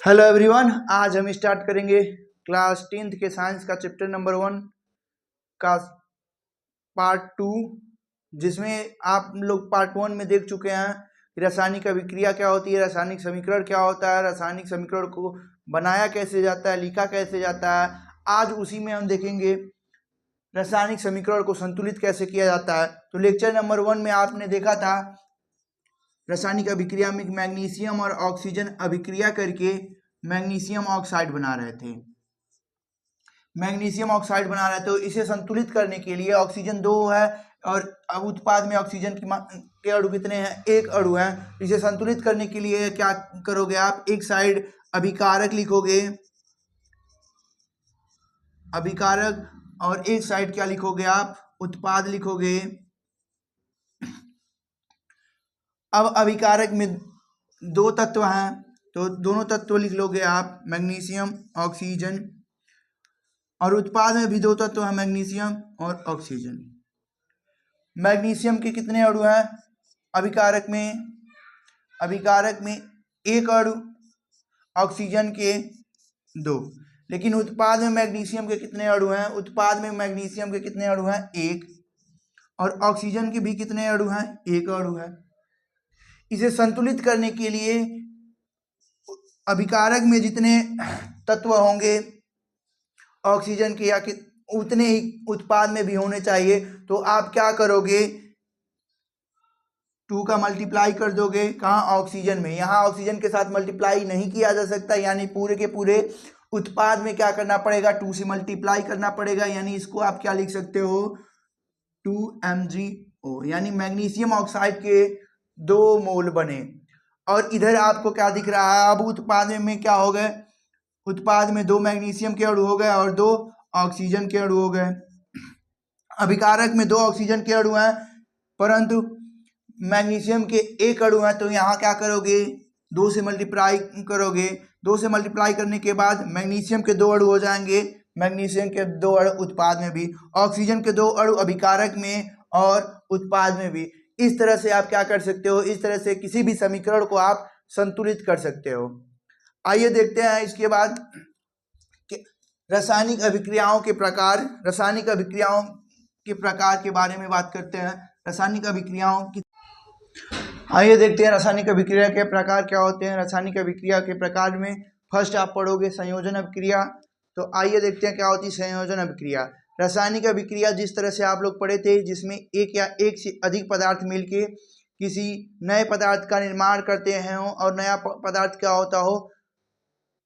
Hello everyone, आज हम start करेंगे क्लास 10th के साइंस का चैप्टर नंबर 1 का पार्ट 2, जिसमें आप लोग पार्ट 1 में देख चुके हैं कि रासायनिक अभिक्रिया क्या होती है, रासायनिक समीकरण क्या होता है, रासायनिक समीकरण को बनाया कैसे जाता है, लिखा कैसे जाता है। आज उसी में हम देखेंगे रासायनिक समीकरण को संतुलित कैसे किया जाता है। तो लेक्चर नंबर 1 में आपने देखा था रासायनिक अभिक्रिया में मैग्नीशियम और ऑक्सीजन अभिक्रिया करके मैग्नीशियम ऑक्साइड बना रहे थे। मैग्नीशियम ऑक्साइड बना रहे थे, तो इसे संतुलित करने के लिए ऑक्सीजन 2 है और अब उत्पाद में ऑक्सीजन के अणु कितने हैं? 1 अणु है। इसे संतुलित करने के लिए क्या करोगे आप? एक साइड अभिकारक लिखोगे, अभिकारक, और एक साइड क्या लिखोगे आप? उत्पाद लिखोगे। अब अभिकारक में 2 तत्व हैं, तो दोनों तत्व लिख लोगे आप, मैग्नीशियम ऑक्सीजन, और उत्पाद में भी 2 तत्व हैं, मैग्नीशियम और ऑक्सीजन। मैग्नीशियम के कितने अणु हैं अभिकारक में? अभिकारक में 1 अणु, ऑक्सीजन के 2। लेकिन उत्पाद में मैग्नीशियम के कितने अणु हैं? उत्पाद में मैग्नीशियम के कितने अणु हैं? 1। और ऑक्सीजन के भी कितने अणु हैं? 1 अणु है। इसे संतुलित करने के लिए अभिकारक में जितने तत्व होंगे ऑक्सीजन के या उतने ही उत्पाद में भी होने चाहिए। तो आप क्या करोगे? 2 का मल्टीप्लाई कर दोगे। कहाँ? ऑक्सीजन में। यहाँ ऑक्सीजन के साथ मल्टीप्लाई नहीं किया जा सकता, यानी पूरे के पूरे उत्पाद में क्या करना पड़ेगा? 2 से मल्टीप्लाई करना पड़ेगा। यानी इसको आप क्या लिख सकते हो? 2MgO, यानी मैग्नीशियम ऑक्साइड के 2 मोल बने। और इधर आपको क्या दिख रहा है? अब उत्पाद में क्या हो गए? उत्पाद में 2 मैग्नीशियम के अणु हो गए और 2 ऑक्सीजन के अणु हो गए। अभिकारक में 2 ऑक्सीजन के अणु हैं, परंतु मैग्नीशियम के 1 अणु हैं। तो यहाँ क्या करोगे? 2 से मल्टीप्लाई करोगे। 2 से मल्टीप्लाई करने के बाद मैग्नीशियम के 2 अणु हो जाएंगे, मैग्नीशियम के 2 अणु उत्पाद में भी, ऑक्सीजन के 2 अणु अभिकारक में और उत्पाद में भी। इस तरह से आप क्या कर सकते हो? इस तरह से किसी भी समीकरण को आप संतुलित कर सकते हो। आइए देखते हैं इसके बाद रासायनिक अभिक्रियाओं के प्रकार। रासायनिक अभिक्रियाओं के प्रकार के बारे में बात करते हैं। रासायनिक अभिक्रियाओं की आइए देखते हैं रासायनिक अभिक्रिया के प्रकार क्या होते हैं। रासायनिक अभिक्रिया के प्रकार में फर्स्ट आप पढ़ोगे संयोजन अभिक्रिया। तो आइए देखते हैं क्या होती है संयोजन अभिक्रिया। रासायनिक अभिक्रिया जिस तरह से आप लोग पढ़े थे, जिसमें एक या एक से अधिक पदार्थ मिलके किसी नए पदार्थ का निर्माण करते हैं और नया पदार्थ क्या होता हो,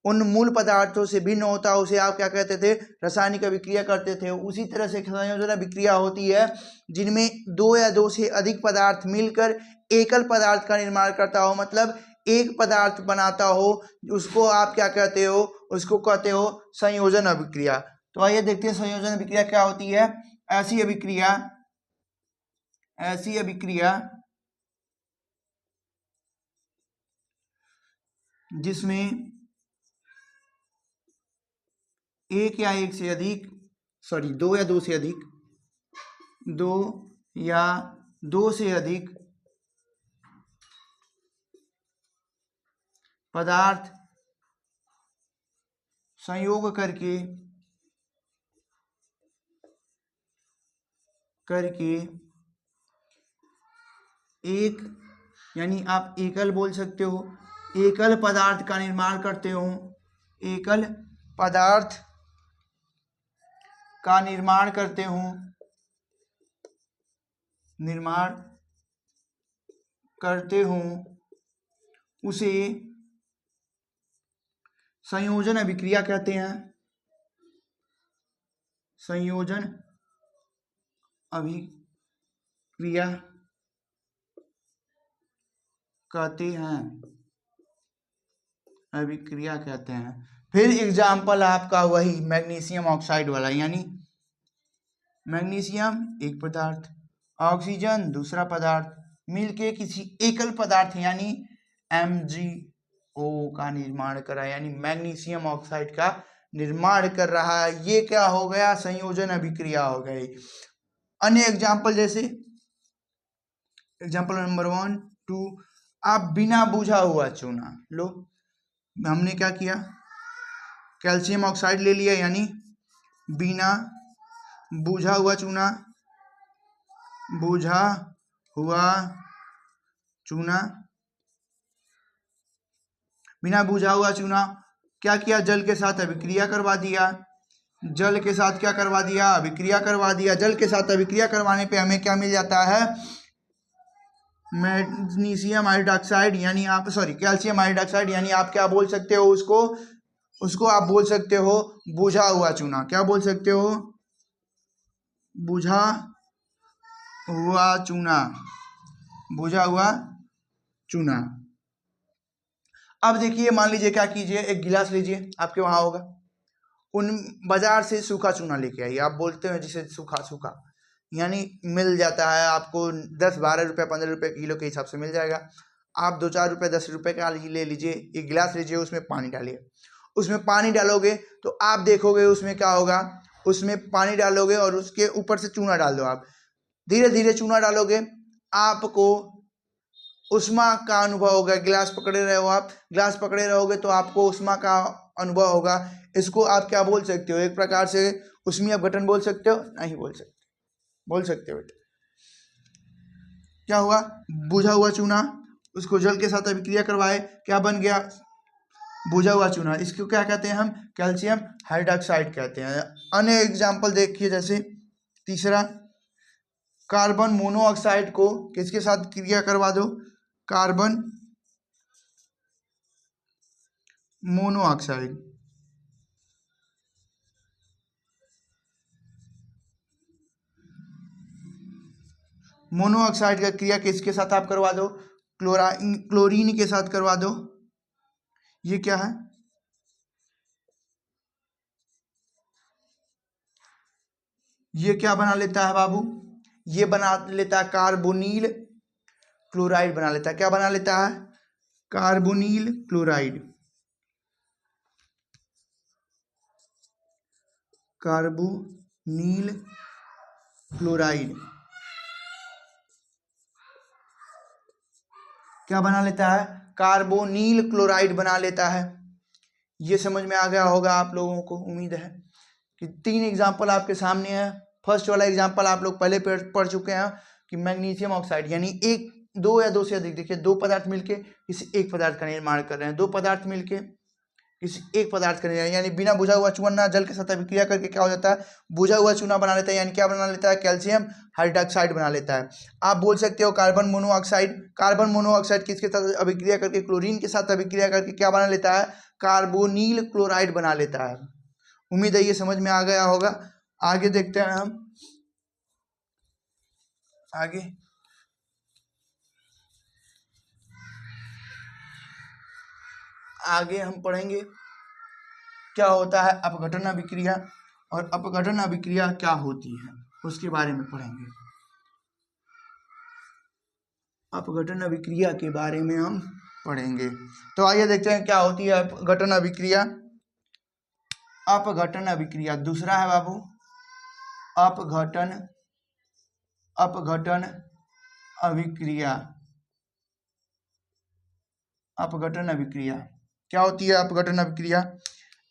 उन मूल पदार्थों से भिन्न होता है, उसे आप क्या कहते थे? रासायनिक अभिक्रिया करते थे। उसी तरह से संयोजन अभिक्रिया होती है जिनमें 2 या 2 से अधिक पदार्थ मिलकर एकल पदार्थ का निर्माण करता हो, मतलब एक पदार्थ बनाता हो, उसको आप क्या कहते हो? उसको कहते हो संयोजन अभिक्रिया। तो आइए देखते हैं संयोजन अभिक्रिया क्या होती है। ऐसी अभिक्रिया जिसमें 2 या 2 से अधिक पदार्थ संयोग करके एक, यानी आप एकल बोल सकते हो, एकल पदार्थ का निर्माण करते हो। एकल पदार्थ का निर्माण करते हो, उसे संयोजन अभिक्रिया कहते हैं। संयोजन अभिक्रिया कहते हैं। फिर एग्जाम्पल आपका वही मैग्नीशियम ऑक्साइड वाला, यानी मैग्नीशियम एक पदार्थ, ऑक्सीजन दूसरा पदार्थ मिलके किसी एकल पदार्थ यानी MgO का निर्माण करा, यानी मैग्नीशियम ऑक्साइड का निर्माण कर रहा है। ये क्या हो गया? संयोजन अभिक्रिया हो गई। अन्य एग्जाम्पल जैसे एग्जाम्पल नंबर 1, 2, आप बिना बुझा हुआ चूना लो, हमने क्या किया, कैल्शियम ऑक्साइड ले लिया, यानी बिना बुझा हुआ चूना, बुझा हुआ चूना, बिना बुझा हुआ चूना क्या किया, जल के साथ अभिक्रिया करवा दिया, जल के साथ क्या करवा दिया, अभिक्रिया करवा दिया। जल के साथ अभिक्रिया करवाने पे हमें क्या मिल जाता है, मैग्नीशियम हाइड्रोक्साइड, यानी आप कैल्शियम हाइड्रोक्साइड, यानी आप क्या बोल सकते हो उसको आप बोल सकते हो बुझा हुआ चूना। क्या बोल सकते हो, बुझा हुआ चूना, बुझा हुआ चूना। अब देखिए, मान लीजिए क्या कीजिए, एक गिलास लीजिए, आपके वहां होगा, उन बाजार से सूखा चूना लेके आइए। आप बोलते हैं जिसे सूखा, यानी मिल जाता है आपको 10-12 रुपये 15 रुपये किलो के हिसाब से मिल जाएगा। आप 2-4 रुपये 10 रुपये का ले लीजिए, एक गिलास लीजिए, उसमें पानी डालिए। उसमें पानी डालोगे तो आप देखोगे उसमें क्या होगा, उसमें पानी डालोगे और उसके ऊपर से चूना डाल दो। आप धीरे धीरे चूना डालोगे, आपको उष्मा का अनुभव होगा। गिलास पकड़े रहे हो, आप गिलास पकड़े रहोगे तो आपको उष्मा का अनुभव होगा। इसको आप क्या बोल सकते हो, एक प्रकार से उष्मीय अपघटन बोल सकते हो, नहीं बोल सकते, बोल सकते हो। क्या हुआ, बुझा हुआ चूना, उसको जल के साथ अभिक्रिया करवाए, क्या बन गया, बुझा हुआ चूना। इसको क्या कहते हैं हम, कैल्शियम हाइड्रोक्साइड कहते हैं। अन्य एग्जाम्पल देखिए, जैसे तीसरा, कार्बन मोनोऑक्साइड को किसके साथ क्रिया करवा दो, कार्बन मोनोऑक्साइड, मोनोऑक्साइड का क्रिया किसके साथ आप करवा दो, क्लोरीन के साथ करवा दो। ये क्या है, ये क्या बना लेता है बाबू, ये बना लेता है कार्बोनिल क्लोराइड बना लेता है। क्या बना लेता है, कार्बोनिल क्लोराइड, कार्बोनिल क्लोराइड क्या बना लेता है, कार्बोनिल क्लोराइड बना लेता है। ये समझ में आ गया होगा आप लोगों को, उम्मीद है कि 3 एग्जाम्पल आपके सामने है। फर्स्ट वाला एग्जाम्पल आप लोग पहले पढ़ चुके हैं कि मैग्नीशियम ऑक्साइड, यानी एक, दो या दो से अधिक, देखिए दो पदार्थ मिलके किसी एक पदार्थ का निर्माण कर रहे हैं, दो पदार्थ मिलके किसी एक पदार्थ का निर्माण, यानी बिना बुझा हुआ चूना जल के साथ अभिक्रिया करके क्या हो जाता है, बुझा हुआ चूना बना लेता है, यानी क्या बना लेता है, कैल्शियम हाइड्रोक्साइड बना लेता है। आप बोल सकते हो कार्बन मोनोऑक्साइड, कार्बन मोनोऑक्साइड किसके साथ अभिक्रिया करके, क्लोरीन के साथ अभिक्रिया करके क्या बना लेता है, कार्बोनिल क्लोराइड बना लेता है। उम्मीद है ये समझ में आ गया होगा। आगे देखते हैं हम, आगे हम पढ़ेंगे क्या होता है अपघटन अभिक्रिया, और अपघटन अभिक्रिया क्या होती है उसके बारे में पढ़ेंगे। अपघटन अभिक्रिया के बारे में हम पढ़ेंगे। तो आइए देखते हैं क्या होती है अपघटन अभिक्रिया। अपघटन अभिक्रिया दूसरा है बाबू, अपघटन अभिक्रिया। अपघटन अभिक्रिया क्या होती है, अपघटन अभिक्रिया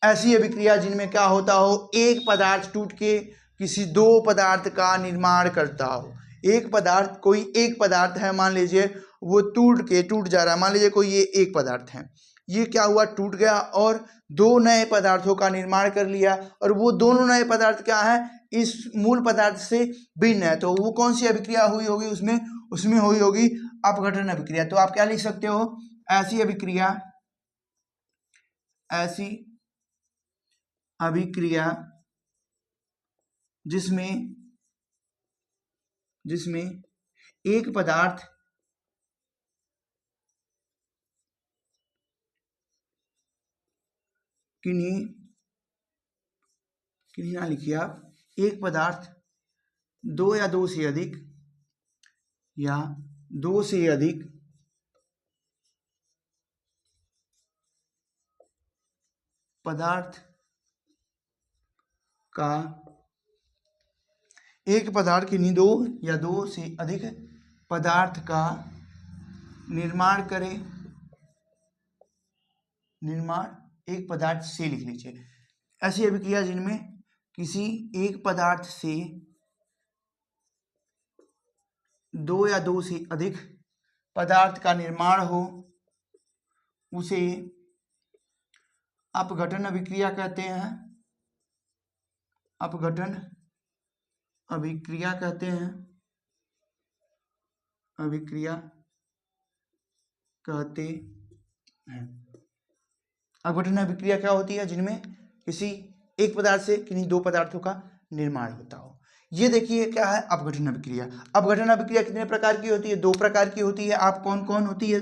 ऐसी अभिक्रिया जिनमें क्या होता हो, एक पदार्थ टूट के किसी दो पदार्थ का निर्माण करता हो। एक पदार्थ, कोई एक पदार्थ है, मान लीजिए वो टूट जा रहा है, मान लीजिए कोई ये एक पदार्थ है, ये क्या हुआ, टूट गया और दो नए पदार्थों का निर्माण कर लिया, और वो दोनों नए पदार्थ क्या है, इस मूल पदार्थ से भिन्न है। तो वो कौन सी अभिक्रिया हुई होगी, उसमें हुई होगी अपघटन अभिक्रिया। तो आप क्या लिख सकते हो, ऐसी अभिक्रिया जिसमें एक पदार्थ किन्हीं ना लिखिए आप, एक पदार्थ दो या दो से अधिक पदार्थ का, एक पदार्थ किन्हीं दो या दो से अधिक पदार्थ का निर्माण करे, निर्माण एक पदार्थ से लिख लीजिए। ऐसी अभिक्रिया जिनमें किसी एक पदार्थ से दो या दो से अधिक पदार्थ का निर्माण हो उसे अपघटन अभिक्रिया कहते हैं। अपघटन अभिक्रिया कहते हैं। अभिक्रिया कहते हैं। अपघटन अभिक्रिया क्या होती है? जिनमें किसी एक पदार्थ से किन्हीं दो पदार्थों का निर्माण होता हो। ये देखिए क्या है अपघटन अभिक्रिया। अपघटन अभिक्रिया कितने प्रकार की होती है? दो प्रकार की होती है। आप कौन कौन होती है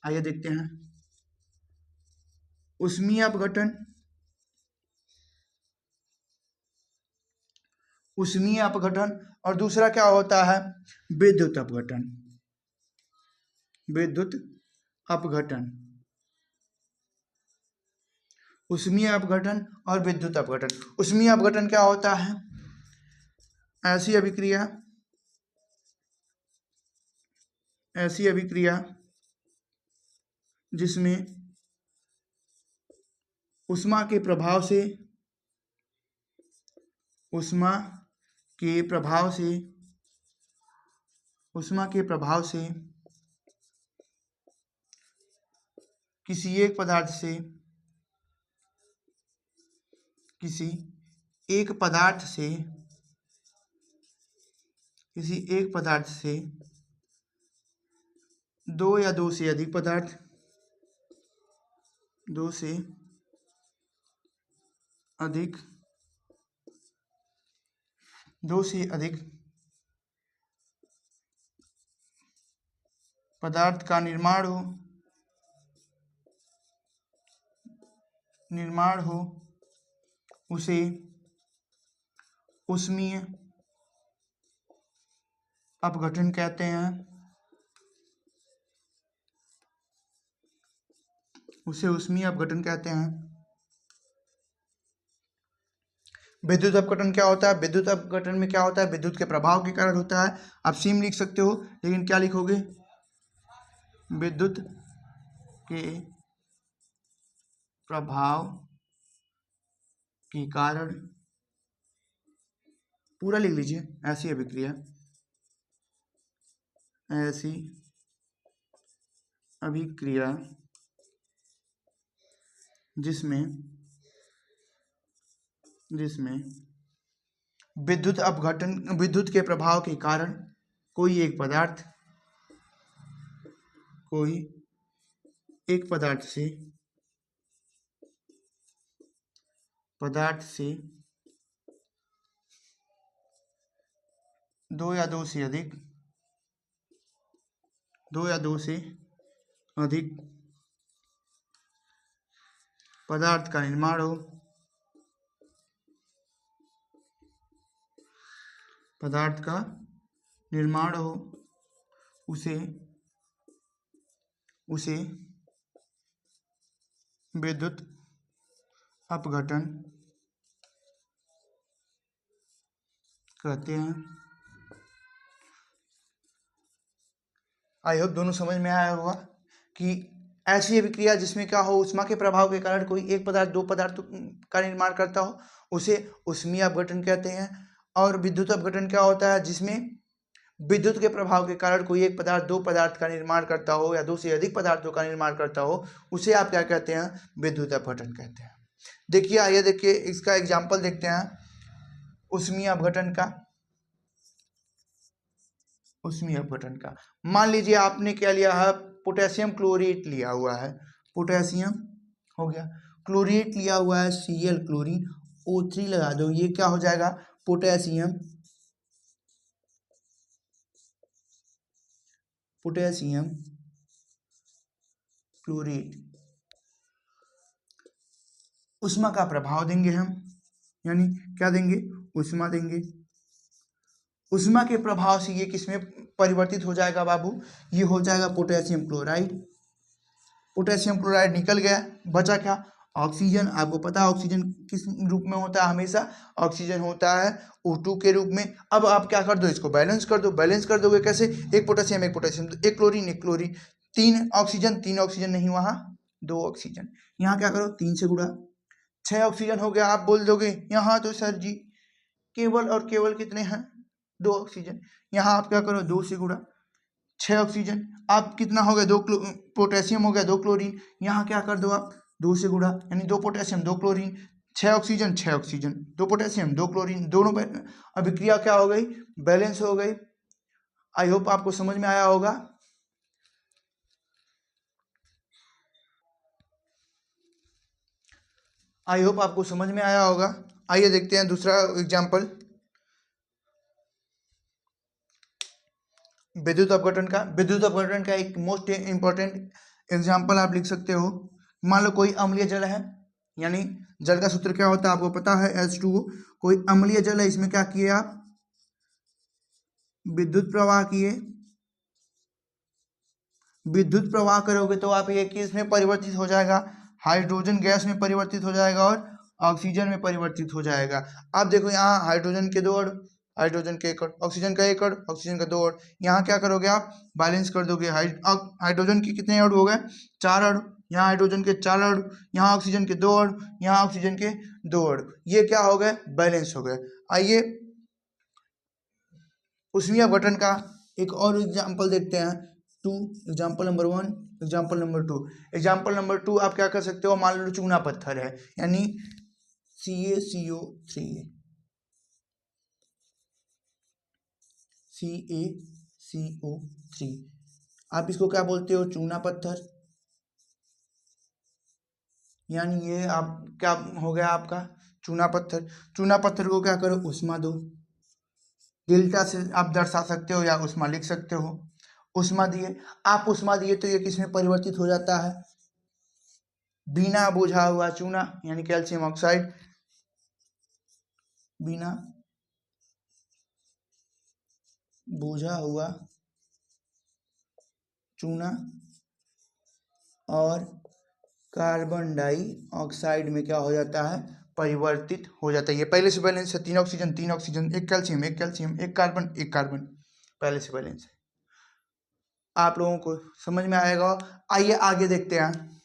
आइए देखते हैं। ऊष्मीय अपघटन, ऊष्मीय अपघटन, और दूसरा क्या होता है? विद्युत अपघटन। विद्युत अपघटन, ऊष्मीय अपघटन और विद्युत अपघटन। ऊष्मीय अपघटन क्या होता है? ऐसी अभिक्रिया जिसमें ऊष्मा के प्रभाव से किसी एक पदार्थ से दो या दो से अधिक पदार्थ, दो से अधिक पदार्थ का निर्माण हो उसे ऊष्मीय अपघटन कहते हैं। विद्युत अपघटन क्या होता है? विद्युत अपघटन में क्या होता है? विद्युत के प्रभाव के कारण होता है। आप सीम लिख सकते हो, लेकिन क्या लिखोगे? विद्युत के प्रभाव के कारण, पूरा लिख लीजिए। ऐसी अभिक्रिया जिसमें विद्युत के प्रभाव के कारण कोई एक पदार्थ से दो या दो से अधिक पदार्थ का निर्माण हो उसे विद्युत अपघटन कहते हैं। आई होप दोनों समझ में आया होगा कि ऐसी अभिक्रिया जिसमें क्या हो, ऊष्मा के प्रभाव के कारण कोई एक पदार्थ दो पदार्थ का निर्माण करता हो उसे ऊष्मीय अपघटन कहते हैं। और विद्युत अपघटन क्या होता है? जिसमें विद्युत के प्रभाव के कारण कोई एक पदार्थ दो पदार्थ का निर्माण करता हो या दो से अधिक पदार्थों का निर्माण करता हो उसे आप क्या कहते हैं? विद्युत अपघटन कहते हैं। देखिए आइए देखिए इसका एग्जाम्पल देखते हैं ऊष्मीय अपघटन का। मान लीजिए आपने क्या लिया है? पोटेशियम क्लोरेट लिया हुआ है। पोटेशियम हो गया, क्लोरेट लिया हुआ है Cl क्लोरीन, O3 लगा दो। ये क्या हो जाएगा? Potassium chlorate. ऊष्मा का प्रभाव देंगे हम, यानी क्या देंगे? ऊष्मा देंगे। ऊष्मा के प्रभाव से ये किसमें परिवर्तित हो जाएगा बाबू? ये हो जाएगा पोटेशियम क्लोराइड। पोटेशियम क्लोराइड निकल गया, बचा क्या? ऑक्सीजन। आपको पता है ऑक्सीजन किस रूप में होता है? हमेशा ऑक्सीजन होता है O2 के रूप में। अब आप क्या कर दो? इसको बैलेंस कर दो। बैलेंस कर दोगे कैसे? एक पोटेशियम, एक क्लोरीन, तीन ऑक्सीजन नहीं, वहाँ 2 ऑक्सीजन। यहाँ क्या करो 3 से गुणा, 6 ऑक्सीजन हो गया। आप बोल दोगे यहाँ तो सर जी केवल और केवल कितने हैं 2 ऑक्सीजन। यहाँ आप क्या करो 2 से गुणा, 6 ऑक्सीजन। आप कितना हो गया 2 पोटेशियम हो गया 2 क्लोरीन। यहाँ क्या कर दो आप 2 से गुणा, यानी 2 potassium 2 chlorine, 6 oxygen 6 oxygen, 2 potassium 2 chlorine, दोनों अभिक्रिया क्या हो गई बैलेंस हो गई। आई होप आपको समझ में आया होगा। आई होप आपको समझ में आया होगा। आइए देखते हैं दूसरा एग्जाम्पल विद्युत अपघटन का। विद्युत अपघटन का एक मोस्ट इंपॉर्टेंट एग्जाम्पल आप लिख सकते हो। मान लो कोई अम्लीय जल है, यानी जल का सूत्र क्या होता है आपको पता है H2O। कोई अम्लीय जल है, इसमें क्या किए आप विद्युत प्रवाह किए। विद्युत प्रवाह करोगे तो आप ये किस में परिवर्तित हो जाएगा, हाइड्रोजन गैस में परिवर्तित हो जाएगा और ऑक्सीजन में परिवर्तित हो जाएगा। आप देखो यहाँ हाइड्रोजन के 2 अणु, हाइड्रोजन के 1 अणु, ऑक्सीजन का 1 अणु, ऑक्सीजन का 2 अणु। यहाँ क्या करोगे आप बैलेंस कर दोगे। हाइड्रोजन के कितने अणु हो गए 4 अणु, यहाँ हाइड्रोजन के 4 अणु, यहाँ ऑक्सीजन के 2 अणु, यहाँ ऑक्सीजन के 2 अणु। ये क्या हो गए बैलेंस हो गए। आइए ऊष्मीय अपघटन का एक और एग्जाम्पल देखते हैं। 2 example number 1, example number 2। Example number 2 आप क्या कर सकते हो, मान लो चूना पत्थर है, यानी CaCO3 CaCO3। आप इसको क्या बोलते हो चूना पत्थर, यानी ये आप क्या हो गया आपका चूना पत्थर। चूना पत्थर को क्या करो ऊष्मा दो, डेल्टा से आप दर्शा सकते हो या ऊष्मा लिख सकते हो। ऊष्मा दिए, आप ऊष्मा दिए तो ये किसमें परिवर्तित हो जाता है बिना बुझा हुआ चूना, यानी कैल्शियम ऑक्साइड, बिना बुझा हुआ चूना और कार्बन डाइऑक्साइड में क्या हो जाता है परिवर्तित हो जाता है। ये पहले से बैलेंस है, 3 oxygen 3 oxygen, 1 calcium 1 calcium, 1 carbon 1 carbon, पहले से बैलेंस है। आप लोगों को समझ में आएगा। आइए आगे देखते हैं।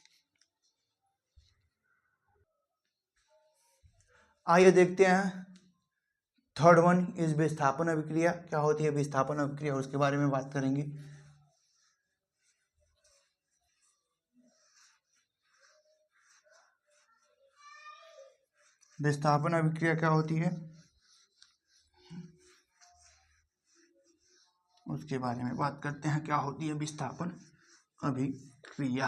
आइए देखते हैं थर्ड वन इज विस्थापन अभिक्रिया। क्या होती है विस्थापन अभिक्रिया, उसके बारे में बात करेंगे। विस्थापन अभिक्रिया क्या होती है उसके बारे में बात करते हैं। क्या होती है विस्थापन अभिक्रिया।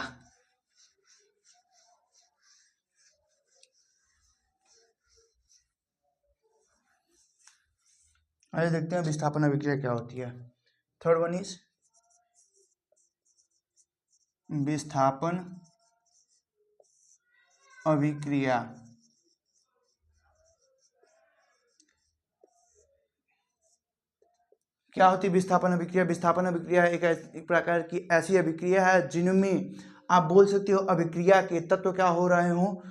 आइए देखते हैं विस्थापन अभिक्रिया क्या होती है। थर्ड वन इज विस्थापन अभिक्रिया। क्या होती है विस्थापन अभिक्रिया। विस्थापन अभिक्रिया एक प्रकार की ऐसी अभिक्रिया है जिनमें आप बोल सकते हो अभिक्रिया के तत्व क्या हो रहे हो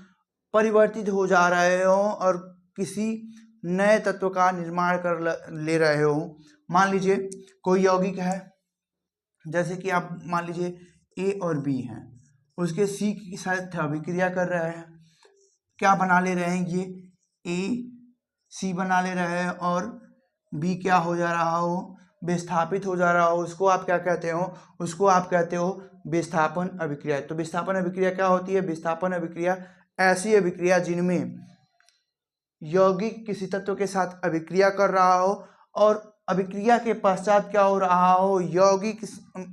परिवर्तित हो जा रहे हो और किसी नए तत्व का निर्माण कर ले रहे हो। मान लीजिए कोई यौगिक है, जैसे कि आप मान लीजिए ए और बी हैं, उसके सी के साथ अभिक्रिया कर रहे हैं, क्या बना ले रहे हैं ये ए सी बना ले रहे हैं और बी क्या हो जा रहा हो विस्थापित हो जा रहा हो। उसको आप क्या कहते हो, उसको आप कहते हो विस्थापन अभिक्रिया। तो विस्थापन अभिक्रिया क्या होती है, विस्थापन अभिक्रिया ऐसी अभिक्रिया जिनमें यौगिक किसी तत्व के साथ अभिक्रिया कर रहा हो और अभिक्रिया के पश्चात क्या हो रहा हो यौगिक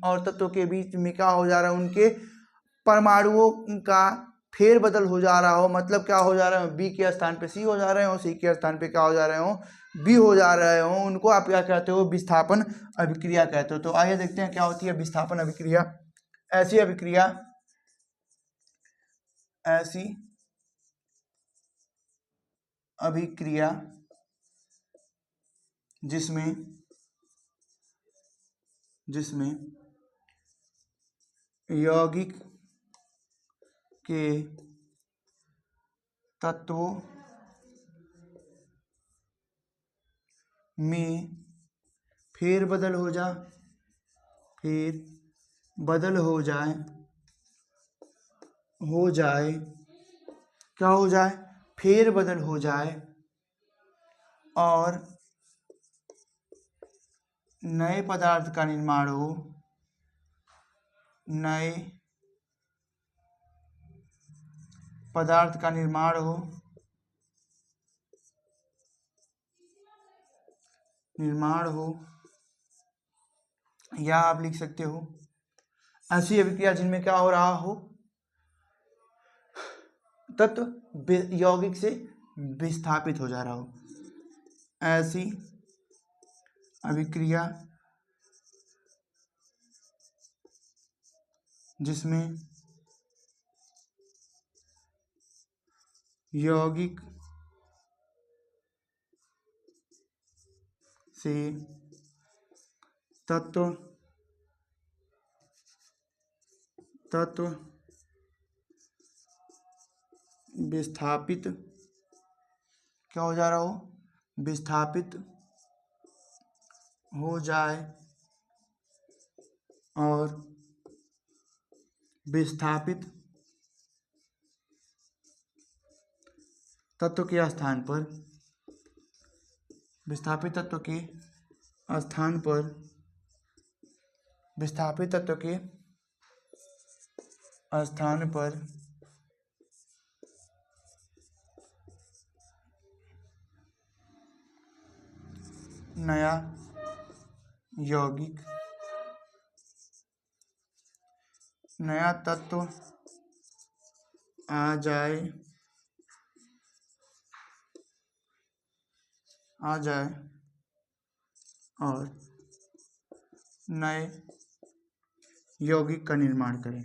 और तत्व के बीच में क्या हो जा रहा है उनके परमाणुओं का फेरबदल हो जा रहा हो। मतलब क्या हो जा रहा है बी के स्थान पे सी हो जा रहे हो, सी के स्थान पे क्या हो जा रहे हो बी हो जा रहे हो, उनको आप क्या कहते हो विस्थापन अभिक्रिया कहते हो। तो आइए देखते हैं क्या होती है विस्थापन अभिक्रिया। ऐसी अभिक्रिया ऐसी अभिक्रिया जिसमें यौगिक के तत्वों में फेरबदल हो जाए हो जाए, क्या हो जाए, फेरबदल हो जाए और नए पदार्थ का निर्माण हो, नए पदार्थ का निर्माण हो, या आप लिख सकते हो ऐसी अभिक्रिया जिनमें क्या हो रहा हो, तत्व यौगिक से विस्थापित हो जा रहा हो, ऐसी अभिक्रिया जिसमें यौगिक से तत्व विस्थापित, क्या हो जा रहा हो, विस्थापित हो जाए और विस्थापित तत्व के स्थान पर, विस्थापित तत्व के स्थान पर, विस्थापित तत्व के स्थान पर नया यौगिक, नया तत्व आ जाए और नए यौगिक का निर्माण करें,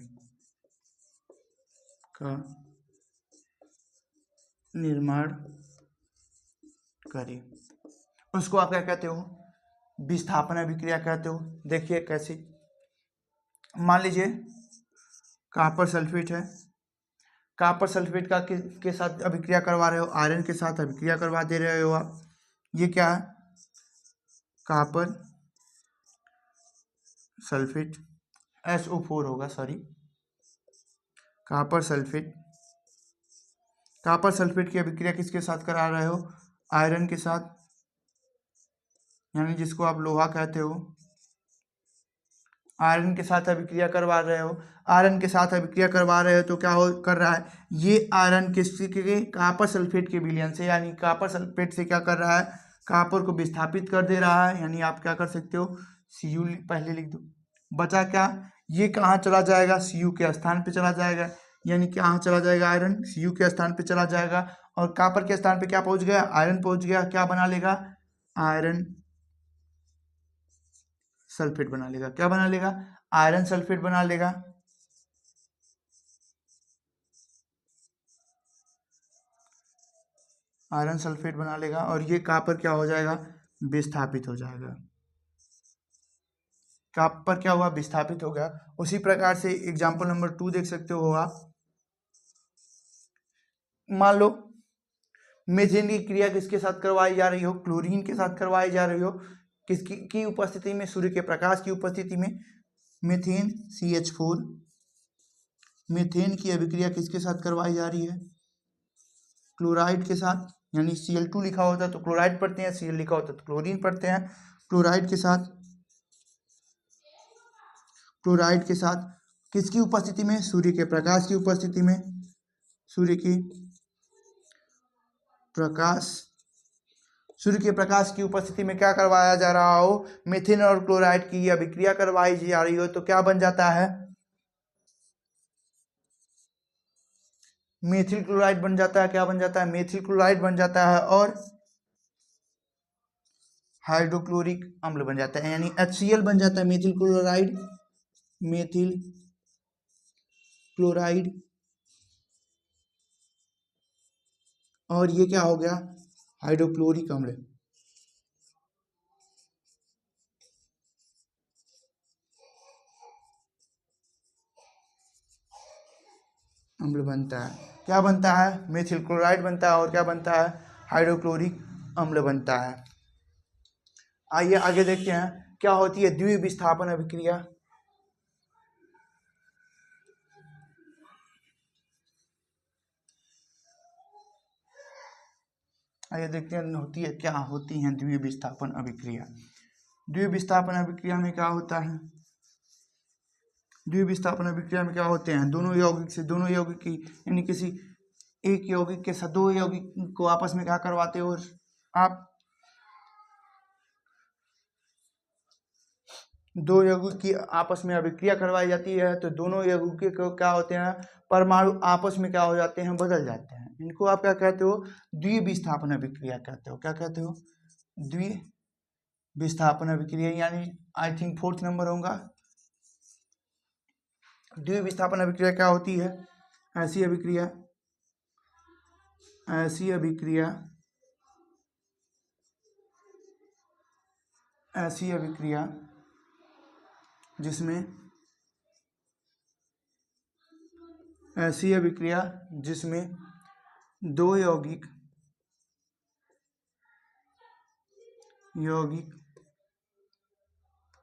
उसको आप क्या कहते हो, विस्थापन अभिक्रिया कहते हो। देखिए कैसे, मान लीजिए कॉपर सल्फेट है, कॉपर सल्फेट का के साथ अभिक्रिया करवा रहे हो, आयरन के साथ अभिक्रिया करवा दे रहे हो आप, ये क्या है, कॉपर सल्फेट, SO4 होगा, सॉरी, कॉपर सल्फेट की अभिक्रिया किसके साथ करा रहे हो, आयरन के साथ, यानी जिसको आप लोहा कहते हो, आयरन के साथ अभिक्रिया करवा रहे हो, आयरन के साथ अभिक्रिया करवा रहे हो तो क्या हो कर रहा है, ये आयरन किसके कॉपर सल्फेट के विलयन से, यानी कॉपर सल्फेट से क्या कर रहा है, कॉपर को विस्थापित कर दे रहा है, यानी आप क्या कर सकते हो, Cu पहले लिख दो, बचा क्या, ये कहाँ चला जाएगा, Cu के स्थान पे चला जाएगा, यानी कहाँ चला जाएगा, आयरन Cu के स्थान पे चला जाएगा, और कॉपर के स्थान पे क्या पहुंच गया, आयरन पहुंच गया, क्या बना लेगा, आयरन सल्फेट बना लेगा, क्या बना लेगा, आयरन सल्फेट बना लेगा। आयरन सल्फेट बना लेगा और ये कॉपर क्या हो जाएगा, विस्थापित हो जाएगा, कॉपर क्या हुआ, विस्थापित हो गया। उसी प्रकार से एग्जांपल नंबर 2 देख सकते हो आप, मान लो मीथेन की क्रिया किसके साथ करवाई जा रही हो, क्लोरीन के साथ करवाई जा रही हो, किसकी की उपस्थिति में, सूर्य के प्रकाश की उपस्थिति में, मीथेन CH4, मीथेन की अभिक्रिया किसके साथ करवाई जा रही है, क्लोराइड के साथ, यानी Cl2 लिखा होता है तो क्लोराइड पढ़ते हैं, Cl लिखा होता है तो क्लोरीन पढ़ते हैं, क्लोराइड के साथ किसकी उपस्थिति में, सूर्य के प्रकाश की उपस्थिति में, सूर्य के प्रकाश की उपस्थिति में क्या करवाया जा रहा हो, मीथेन और क्लोराइड की अभिक्रिया करवाई जा रही हो तो क्या बन जाता है, मेथिल क्लोराइड बन जाता है, क्या बन जाता है, मेथिल क्लोराइड बन जाता है और हाइड्रोक्लोरिक अम्ल बन जाता है, यानी HCl बन जाता है, मेथिल क्लोराइड, और ये क्या हो गया, हाइड्रोक्लोरिक अम्ल बनता है, क्या बनता है, मेथिल क्लोराइड बनता है और क्या बनता है, हाइड्रोक्लोरिक अम्ल बनता है। आइए आगे देखते हैं क्या होती है द्विविस्थापन अभिक्रिया। आइए देखते हैं होती है क्या होती हैं द्वितीय विस्थापन अभिक्रिया। द्वितीय विस्थापन अभिक्रिया में क्या होता है? द्वितीय विस्थापन अभिक्रिया में क्या होते हैं? दोनों यौगिक की यानी किसी एक यौगिक के साथ दो यौगिक को आपस में क्या करवाते हो आप? दो यौगिक की आपस में अभिक्रिया करवाई जाती है तो दोनों यौगिक को क्या होते हैं? परमाणु आपस में क्या हो जाते हैं? बदल जाते हैं। इनको आप क्या कहते हो? द्वितीय विस्थापन अभिक्रिया कहते हो। क्या कहते हो? द्वितीय विस्थापन अभिक्रिया, यानी आई थिंक 4th नंबर होगा। द्वितीय विस्थापन अभिक्रिया क्या होती है? ऐसी अभिक्रिया जिसमें दो यौगिक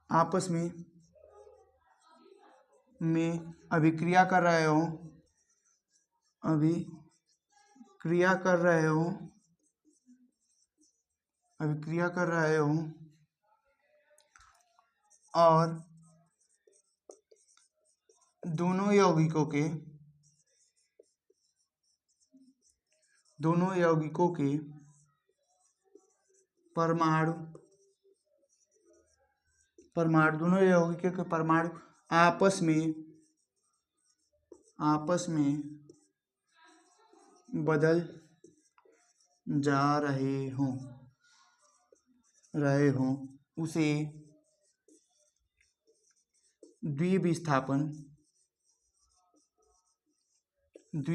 आपस में अभिक्रिया कर रहे हो और दोनों यौगिकों के परमाणु आपस में बदल जा रहे हों उसे द्वितीय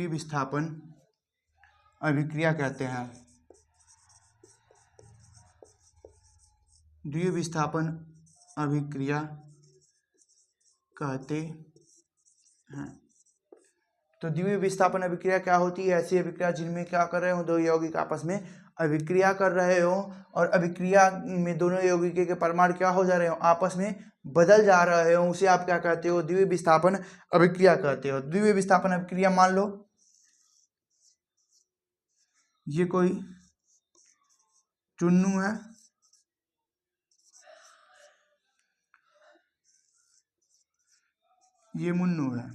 विस्थापन अभिक्रिया कहते हैं। द्वितीय विस्थापन अभिक्रिया कहते हैं। तो द्वितीय विस्थापन अभिक्रिया क्या होती है? ऐसी अभिक्रिया जिनमें क्या कर रहे हो? दो यौगिक आपस में अभिक्रिया कर रहे हो और अभिक्रिया में दोनों यौगिक के परमाणु क्या हो जा रहे हो? आपस में बदल जा रहे हो, उसे आप क्या कहते हो? द्वितीय विस्थापन अभिक्रिया कहते हो। द्वितीय विस्थापन अभिक्रिया मान लो ये कोई चुन्नू है, ये मुन्नू है।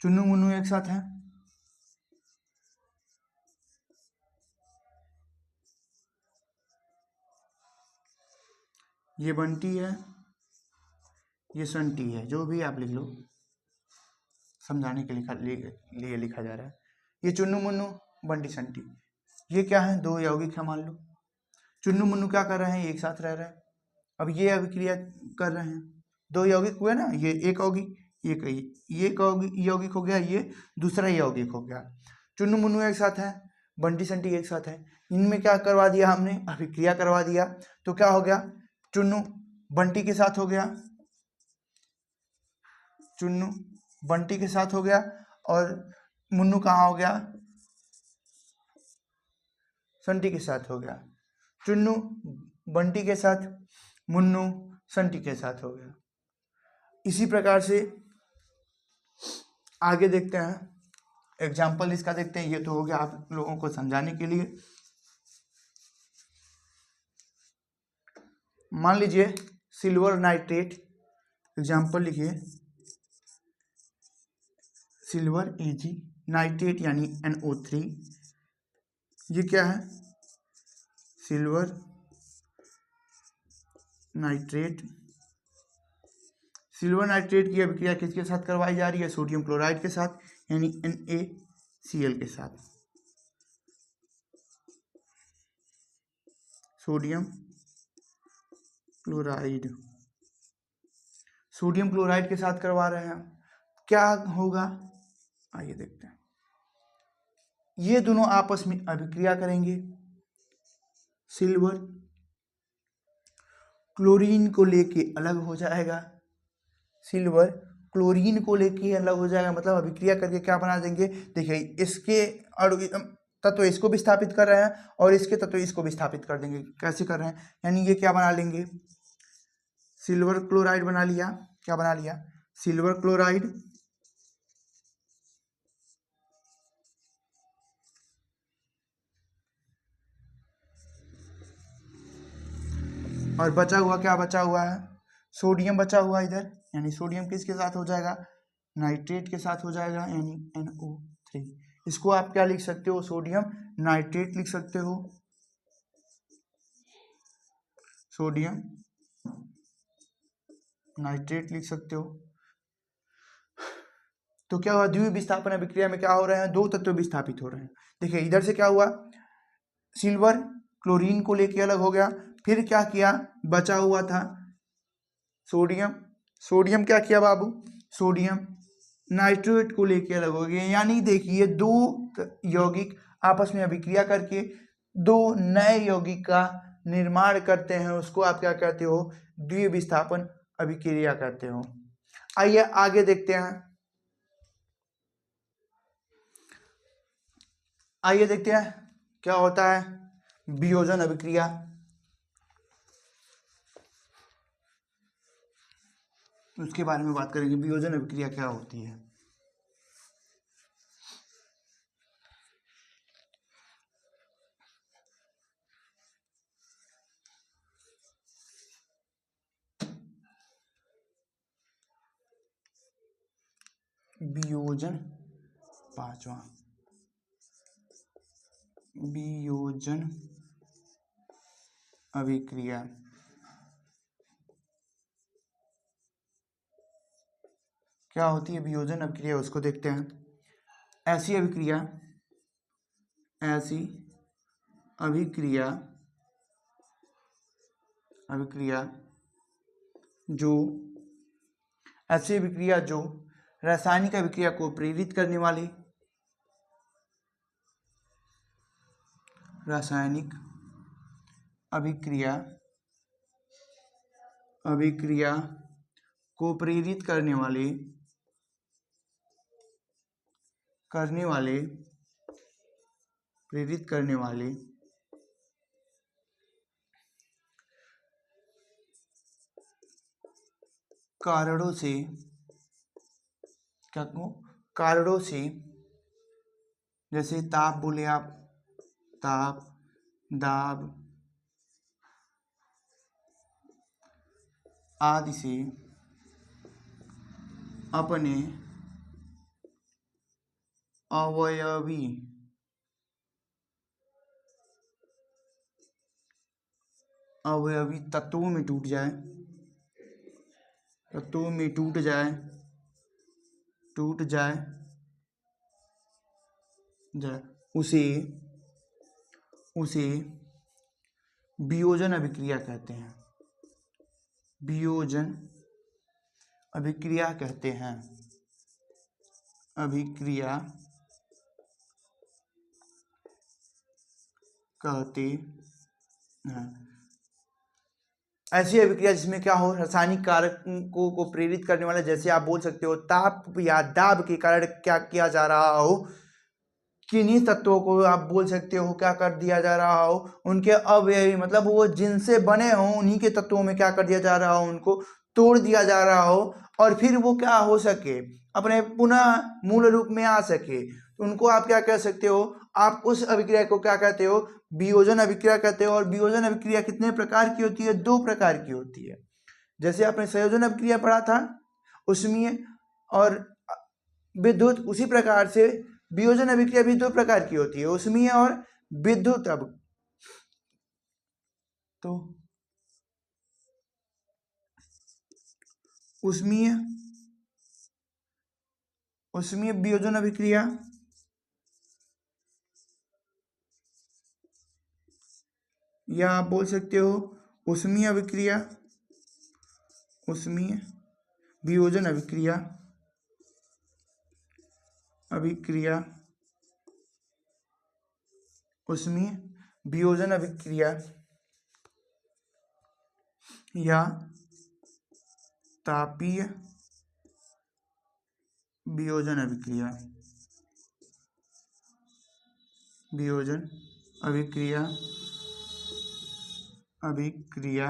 चुन्नू मुन्नू एक साथ हैं। ये बंटी है, ये संटी है, जो भी आप लिख लो, समझाने के लिए लिखा जा रहा है। ये चुन्नू मुन्नू, बंटी संटी, ये क्या है? दो यौगिक है मान लो। चुन्नू मुन्नू क्या कर रहे हैं? एक साथ रह रहे हैं। अब ये अभिक्रिया कर रहे हैं, दो यौगिक हुए ना, ये एक यौगिक, ये यौगिक हो गया, ये दूसरा यौगिक हो गया। चुन्नू मुन्नू एक साथ है, बंटी संटी एक साथ है। इनमें क्या करवा दिया हमने? अभिक्रिया करवा दिया। तो क्या हो गया? चुन्नू बंटी के साथ हो गया, चुन्नू बंटी के साथ हो गया, और मुन्नू कहाँ हो गया? संटी के साथ हो गया। चुन्नू बंटी के साथ, मुन्नू संटी के साथ हो गया। इसी प्रकार से आगे देखते हैं, एग्जाम्पल इसका देखते हैं। ये तो हो गया आप लोगों को समझाने के लिए। मान लीजिए सिल्वर नाइट्रेट, एग्जाम्पल लिखिए, सिल्वर Ag नाइट्रेट यानी NO3। ये क्या है? Silver nitrate. सिल्वर नाइट्रेट की अभिक्रिया किसके साथ करवाई जा रही है? सोडियम क्लोराइड के साथ, यानी NaCl के साथ। सोडियम क्लोराइड के साथ करवा रहे हैं। क्या होगा? आइए देखते हैं। ये दोनों आपस में अभिक्रिया करेंगे। सिल्वर क्लोरीन को लेके अलग हो जाएगा, मतलब अभिक्रिया करके क्या बना देंगे? देखिए, इसके तत्व इसको विस्थापित कर रहे हैं और इसके तत्व इसको विस्थापित कर देंगे। कैसे कर रहे हैं? यानी ये क्या बना लेंगे? सिल्वर क्लोराइड बना लिया। क्या बना लिया? सिल्वर क्लोराइड और बचा हुआ क्या बचा हुआ है, सोडियम बचा हुआ इधर, यानी सोडियम किसके साथ हो जाएगा, नाइट्रेट के साथ हो जाएगा, यानी NO3। इसको आप क्या लिख सकते हो, सोडियम नाइट्रेट लिख सकते हो, सोडियम नाइट्रेट लिख सकते हो। तो क्या हुआ, द्वितीय विस्थापन अभिक्रिया में क्या हो रहे हैं, दो तत्व विस्थापित हो रहे हैं। देखिए इधर से क्या हुआ, सिल्वर क्लोरीन को लेके अलग हो गया, फिर क्या किया, बचा हुआ था सोडियम, सोडियम क्या किया बाबू, सोडियम नाइट्रेट को लेके अलग हो गया। यानी देखिए दो यौगिक आपस में अभिक्रिया करके दो नए यौगिक का निर्माण करते हैं, उसको आप क्या कहते हो, द्वितीय विस्थापन अभिक्रिया कहते हो। आइए आगे देखते हैं, आइए देखते हैं क्या होता है वियोजन अभिक्रिया। उसके बारे में बात करेंगे, वियोजन अभिक्रिया क्या होती है। वियोजन, पांचवा वियोजन अभिक्रिया। क्या होती है वियोजन अभिक्रिया, उसको देखते हैं। ऐसी अभिक्रिया, ऐसी अभिक्रिया, अभिक्रिया जो, ऐसी अभिक्रिया जो रासायनिक अभिक्रिया को प्रेरित करने वाली, रासायनिक अभिक्रिया, अभिक्रिया को प्रेरित करने वाले, प्रेरित करने वाले कारणों से, क्या कहूँ, कारणों से, जैसे ताप बोले आप, ताप, दाब आदि से अपने अवयवी तत्वों में टूट जाए, तत्वों में टूट जाए, उसे वियोजन अभिक्रिया कहते हैं, वियोजन अभिक्रिया कहते हैं, अभिक्रिया कहते हैं। ऐसी अभिक्रिया जिसमें क्या हो, रासायनिक कारकों को प्रेरित करने वाला, जैसे आप बोल सकते हो ताप या दाब के कारण क्या किया जा रहा हो, किन्हीं तत्वों को आप बोल सकते हो क्या कर दिया जा रहा हो, उनके अवयवी मतलब वो जिनसे बने हो उन्हीं के तत्वों में क्या कर दिया जा रहा हो, उनको तोड़ दिया जा रहा हो, और फिर वो क्या हो सके, अपने पुनः मूल रूप में आ सके, तो उनको आप क्या कह सकते हो, आप उस अभिक्रिया को क्या कहते हो, वियोजन अभिक्रिया कहते हो। और वियोजन अभिक्रिया कितने प्रकार की होती है, दो प्रकार की होती है। जैसे आपने संयोजन अभिक्रिया पढ़ा था उसमें और विद्युत, उसी प्रकार से वियोजन अभिक्रिया भी दो प्रकार की होती है, उष्मीय और विद्युत। अब तो उष्मीय वियोजन अभिक्रिया या आप बोल सकते हो उष्मीय अभिक्रिया, उष्मीय वियोजन अभिक्रिया, उष्मीय वियोजन अभिक्रिया या तापीय वियोजन अभिक्रिया, वियोजन अभिक्रिया।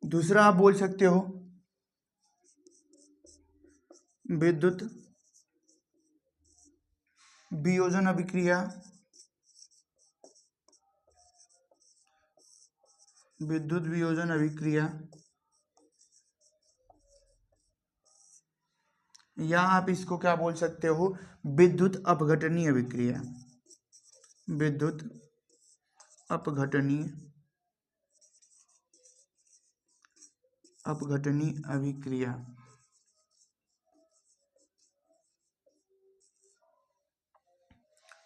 दूसरा आप बोल सकते हो विद्युत वियोजन अभिक्रिया, विद्युत वियोजन अभिक्रिया, या आप इसको क्या बोल सकते हो, विद्युत अपघटनीय अभिक्रिया, विद्युत अपघटनीय अभिक्रिया।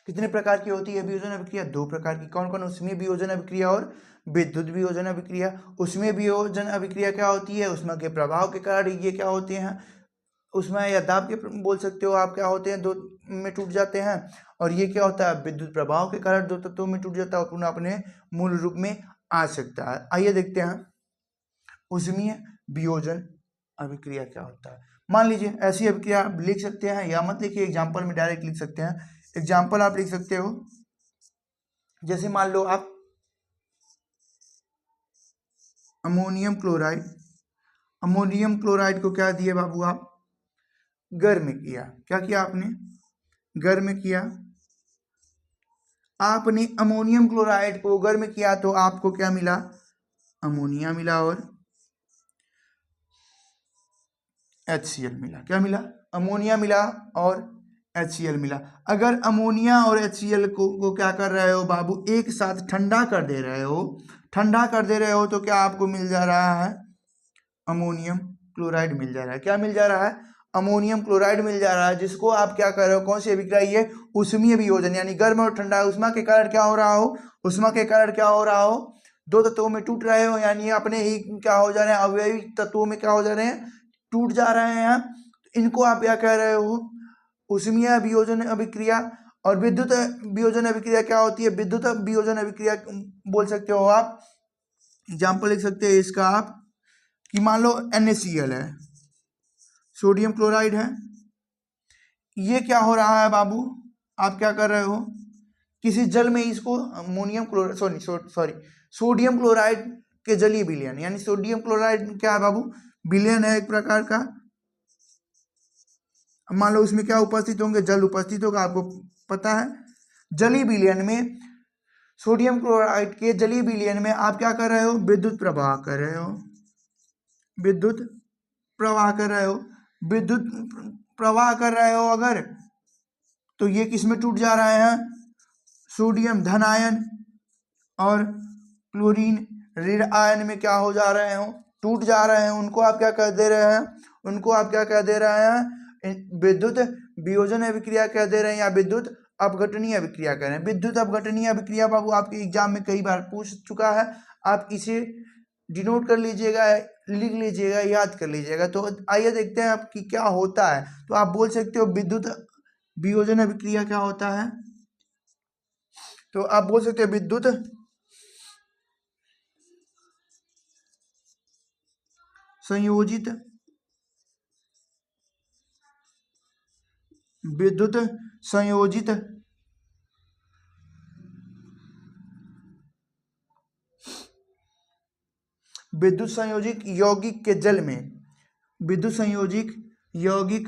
कितने प्रकार की होती है वियोजन अभिक्रिया? दो प्रकार की। कौन कौन? ऊष्मीय वियोजन अभिक्रिया और विद्युत वियोजन अभिक्रिया। ऊष्मीय वियोजन अभिक्रिया क्या होती है? ऊष्मा के प्रभाव के कारण ये क्या होते हैं, ऊष्मा या दाब के बोल सकते हो आप, क्या होते हैं, दो में टूट जाते हैं। और ये क्या होता है? विद्युत प्रभाव के कारण दो तत्वों में टूट जाता है और पुनः अपने मूल रूप में आ सकता है। आइए देखते हैं ऊष्मीय वियोजन अभिक्रिया क्या होता है। मान लीजिए ऐसी अभिक्रिया आप लिख सकते हैं, या मत लिखिए, एग्जाम्पल में डायरेक्ट लिख सकते हैं। एग्जाम्पल आप लिख सकते हो, जैसे मान लो आप अमोनियम क्लोराइड, अमोनियम क्लोराइड को क्या दिए बाबू आप? गर्म किया। क्या किया आपने? गर्म किया। आपने अमोनियम क्लोराइड को गर्म किया तो आपको क्या मिला? अमोनिया मिला और HCl मिला। क्या मिला? अमोनिया मिला और HCl मिला। अगर अमोनिया और HCl को क्या कर रहे हो बाबू, एक साथ ठंडा कर दे रहे हो, ठंडा कर दे रहे हो, तो क्या आपको मिल जा रहा है? अमोनियम क्लोराइड मिल जा रहा है। क्या मिल जा रहा है? अमोनियम क्लोराइड मिल जा रहा है, जिसको आप क्या कर रहे हो? कौन सी अभिक्रिया? ये ऊष्मीय वियोजन, यानी गर्म और ठंडा ऊष्मा के कारण क्या हो रहा हो? ऊष्मा के कारण क्या हो रहा हो? दो तत्वों में टूट रहे हो, यानी अपने ही क्या हो जा रहे हैं? अवयवी तत्वों में क्या हो जा रहे हैं? टूट जा रहे हैं। इनको आप क्या कह रहे हो? ऊष्मीय वियोजन अभिक्रिया। और विद्युत वियोजन अभिक्रिया क्या होती है? विद्युत वियोजन अभिक्रिया बोल सकते हो आप। एग्जाम्पल लिख सकते हैं इसका आप, कि मान लो NaCl है, सोडियम क्लोराइड है। ये क्या हो रहा है बाबू? आप क्या कर रहे हो? किसी जल में इसको ammonium chloride, sorry sodium chloride के जलीय विलयन, यानी सोडियम क्लोराइड क्या है बाबू? विलयन है एक प्रकार का। मान लो उसमें क्या उपस्थित होंगे? जल उपस्थित होगा, आपको पता है। जलीय विलयन में सोडियम क्लोराइड के जलीय विलयन में आप क्या कर रहे हो? विद्युत प्रवाह कर रहे हो, विद्युत प्रवाह कर रहे हो। विद्युत प्रवाह कर रहे हो अगर, तो ये किस में टूट जा रहे हैं? सोडियम धन आयन और क्लोरीन ऋण आयन में क्या हो जा रहे हो? टूट जा रहे हैं। उनको आप क्या कह दे रहे हैं? उनको आप क्या कह दे रहे हैं? विद्युत वियोजन अभिक्रिया कह दे रहे हैं, या विद्युत अपघटनीय अभिक्रिया कह रहे हैं। विद्युत अपघटनीय अभिक्रिया बाबू आपके एग्जाम में कई बार पूछ चुका है, आप इसे डिनोट कर लीजिएगा, लिख लीजिएगा, याद कर लीजिएगा। तो आइए देखते हैं आप कि क्या होता है। तो आप बोल सकते हो विद्युत वियोजन अभिक्रिया क्या होता है? तो आप बोल सकते हो विद्युत संयोजित, विद्युत संयोजित विद्युत संयोजित यौगिक के जल में, विद्युत संयोजित यौगिक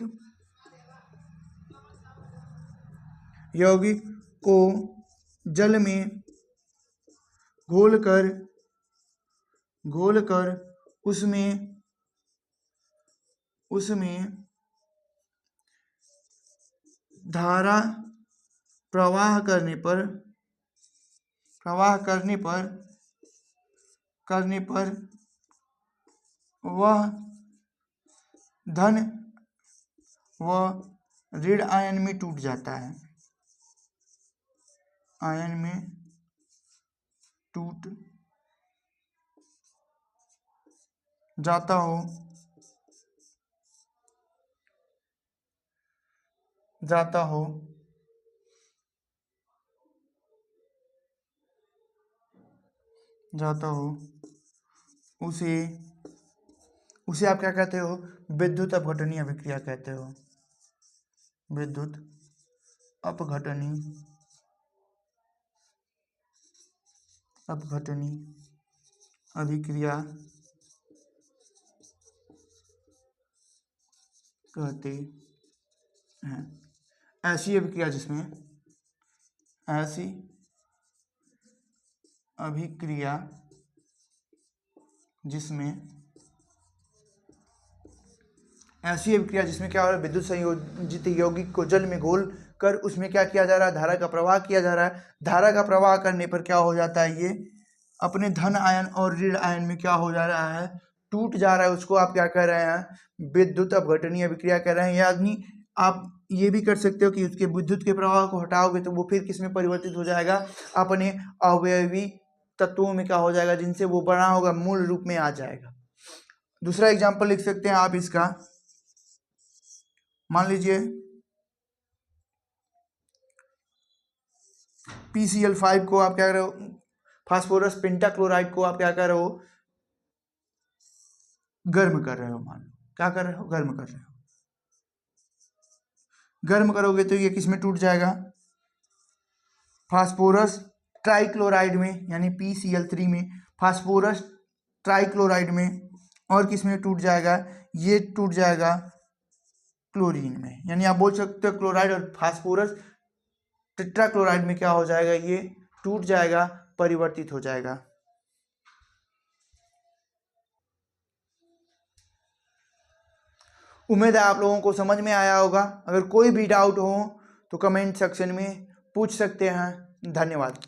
यौगिक को जल में घोलकर घोलकर उसमें उसमें धारा प्रवाह करने पर वह धन व ऋण आयन में टूट जाता है, आयन में टूट जाता हो उसे उसे आप क्या कहते हो? विद्युत अपघटनीय अभिक्रिया कहते हो। विद्युत अपघटनीय अभिक्रिया कहते हैं। ऐसी अभिक्रिया जिसमें ऐसी अभिक्रिया जिसमें ऐसी अभिक्रिया जिसमें क्या हो रहा है, विद्युत संयोजित यौगिक को जल में घोल कर उसमें क्या किया जा रहा है, धारा का प्रवाह किया जा रहा है। धारा का प्रवाह करने पर क्या हो जाता है, ये अपने धन आयन और ऋण आयन में क्या हो जा रहा है, टूट जा रहा है। उसको आप क्या कह रहे हैं, विद्युत अपघटनीय अभिक्रिया कह रहे हैं। यानी आप ये भी कर सकते हो कि उसके विद्युत के प्रवाह को हटाओगे तो वो फिर किस में परिवर्तित हो जाएगा, अपने अवयवी तत्वों में क्या हो जाएगा, जिनसे वो बना होगा, मूल रूप में आ जाएगा। दूसरा एग्जाम्पल लिख सकते हैं आप इसका, मान लीजिए PCl5 को आप क्या कर रहे हो, फास्फोरस पेंटाक्लोराइड को आप क्या कर रहे हो, गर्म कर रहे हो। मान लो क्या कर रहे हो, गर्म कर रहे हो। गर्म करोगे तो ये किस में टूट जाएगा, फास्फोरस ट्राइक्लोराइड में, यानी PCl3 में, फास्फोरस ट्राइक्लोराइड में, और किस में टूट जाएगा, ये टूट जाएगा क्लोरीन में। यानी आप बोल सकते हो क्लोराइड और फास्फोरस टेट्राक्लोराइड में क्या हो जाएगा, ये टूट जाएगा, परिवर्तित हो जाएगा। उम्मीद है आप लोगों को समझ में आया होगा। अगर कोई भी डाउट हो तो कमेंट सेक्शन में पूछ सकते हैं। धन्यवाद।